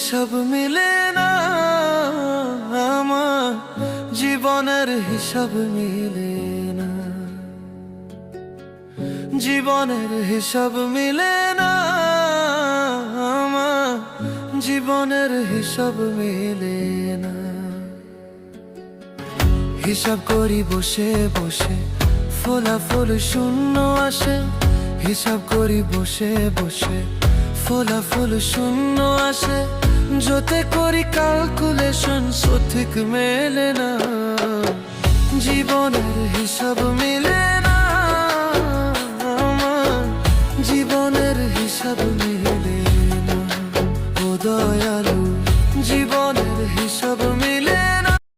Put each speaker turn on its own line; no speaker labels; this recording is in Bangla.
হিসাব মিলে না, আমার জীবনের হিসাব মিলে না, জীবনের হিসাব মিলে না, আমার জীবনের হিসাব মিলে না। হিসাব করি বসে বসে, ফলাফল শূন্য আসে। হিসাব করি বসে বসে, ফলাফল শূন্য আসে। যতে করি ক্যালকুলেশন সঠিক মেলে না, জীবনের হিসাব মিলে না, আমার জীবনের হিসাব মিলে না। ও দয়ালু, জীবনের হিসাব